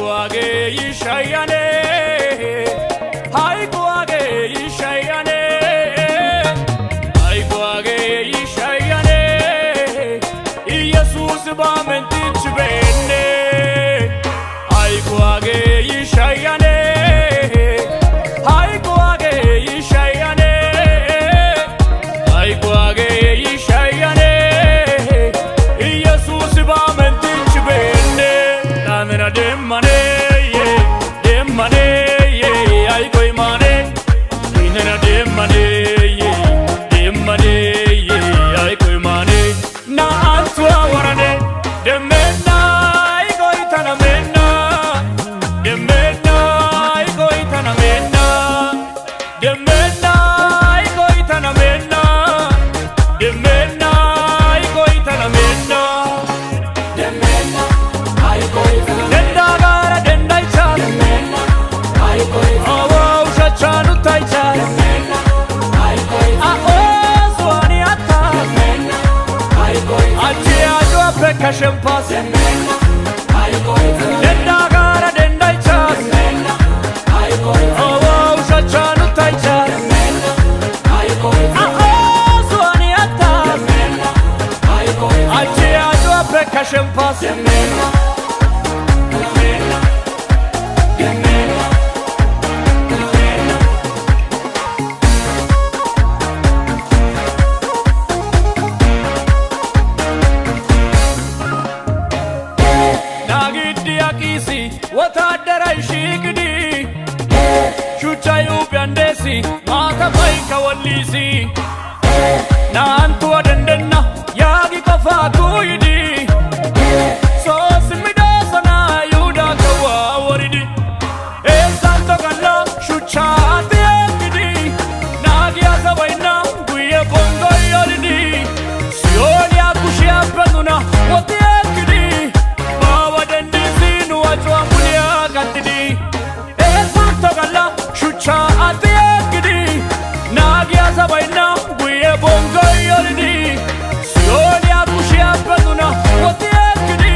Haikuage ishayane, haikuage ishayane, haikuage ishayane. Jesus ba mentich benne, haikuage ishayane, haikuage ishayane, haikuage ishayane. Jesus ba mentich benne. Namena demane, demane, ay koi mane. Inena demane, demane, ay koi mane. Na antwa warane, demena, ay koi tana mena. Demena, ay koi tana mena. Demena, ay koi tana mena. Demena, ay koi tana mena. Demena, ay koi tana mena. Denda gara denda icha. Demena, ay koi tana mena. Awa usha chanu taicha. Demena, ay koi tana mena. Awa swani ata. Demena, ay koi tana mena. Achi ajo apeka shempas. Demena, ay koi tana mena. Denda gara denda icha. Demena, ay koi tana mena. Awa usha chanu taicha. Demena, ay koi tana mena. Awa swani ata. Demena, ay koi tana mena. Achi ajo apeka shempas. Demena, demena, demena, demena. Nagidi akisi watadara shikidi. Shuchayu byandesi mata baika walisi. Na antu adendena yagi kafatu yidi. So simidosa na yuda kawa waridi. Santo kala shuchati akidi. Nagi azawaina guye bongo yoridi. Sioni akushia penuna wati akidi. Bawa dendisi nuwachwa mulia katidi. Santo kala shuchati akidi. Nagi azawaina guye bongo yoridi. Sioni akushia penuna wati akidi.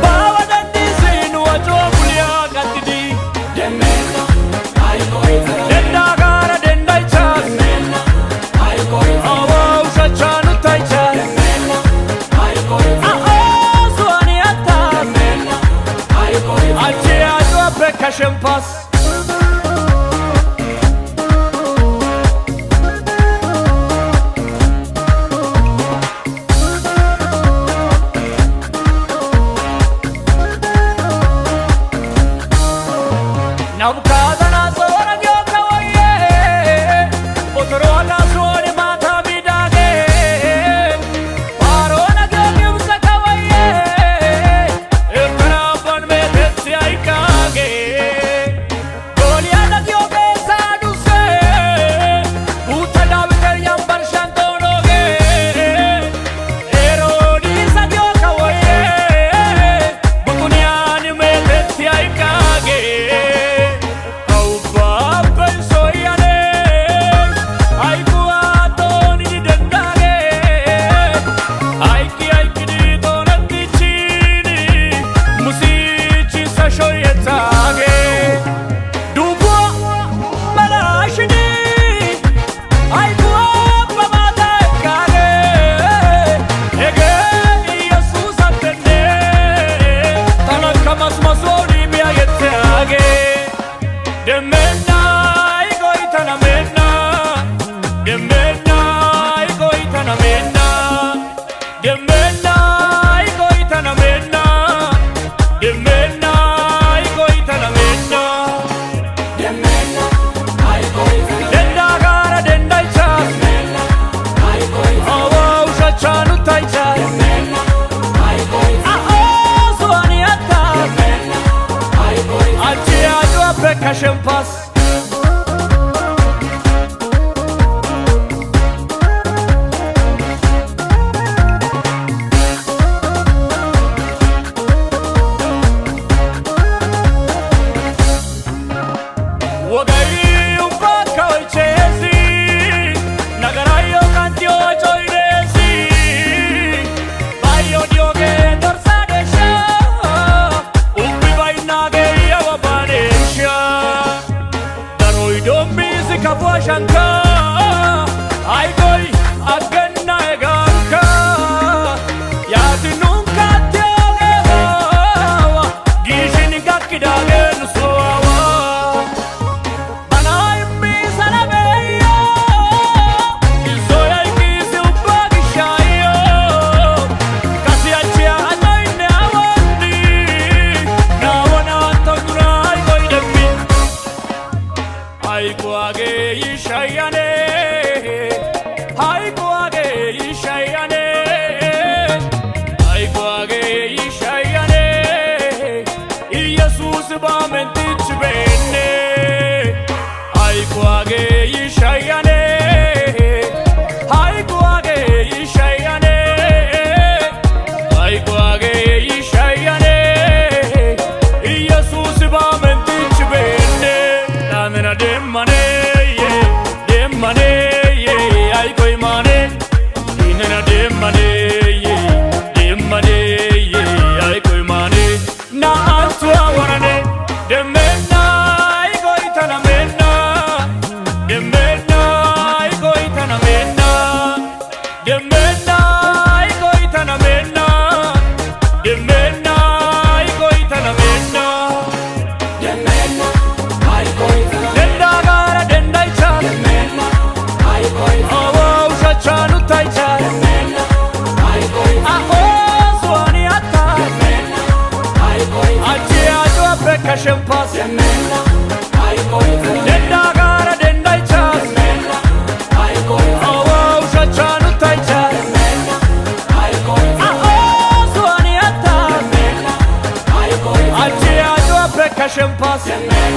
Bawa dendisi nuwachwa mulia katidi. Demena, ay koi tana mena. Denda gara denda icha. Demena, ay koi tana mena. Awa usha chanu taicha. Demena, ay koi tana mena. Awa swani ata. Demena, ay koi tana mena. Achi ajo apeka shempas. Nabukadnezar gyoka waye, otorola swani mata bidage. Parona gyomsa kawaye, ekaraban me tetsi aikage. Goliana gyoke saduse, uta David yambar shantonoge. Erodisa gyoka waye, bukuniani me tetsi aikage. Demena, ay koi tana mena. Demena, ay koi tana mena. Demena, ay koi tana mena. Demena, ay koi tana mena. Demena, ay koi tana mena. Denda gara denda icha. Demena, ay koi tana mena. Awa usha chanu taicha. Demena, ay koi tana mena. Awa swani ata. Demena, ay koi tana mena. Achi ajo apeka shempas. Wogai upaka chesi nagarayo kantio choiresi. Bayo dioge dorsade sha ubi vainage shanka ay goy aganna eganka yaati nunka tiogewa gishin gakkidagen suawa anay mi salabeyo isoya kisi ubagishayo kasi achia anoine awandi nawana togurai goy demmi ay kwage ishayane ay kwage ishayane ay kwage ishayane Jesus ba mentich benne ay kwage ishayane ay kwage ishayane ay kwage ishayane Jesus ba mentich benne namena demmane demmane ay koy mane inena demmane demmane ay koy mane na atwa warane demena ay koy tanamena demena ay koy tanamena demena ay koy tanamena demena ay koy tanamena Demena, ay koita. denda gara denda icha Demena, ay koita. awa ushachanu taicha Demena, ay koita. aho swani atta Demena, ay koita. achi ajwa peka shempas Demena, ay koita. denda gara denda icha Demena, ay koita. awa ushachanu taicha Demena, ay koita. aho swani atta Demena, ay koita. achi ajwa peka shempas Demena,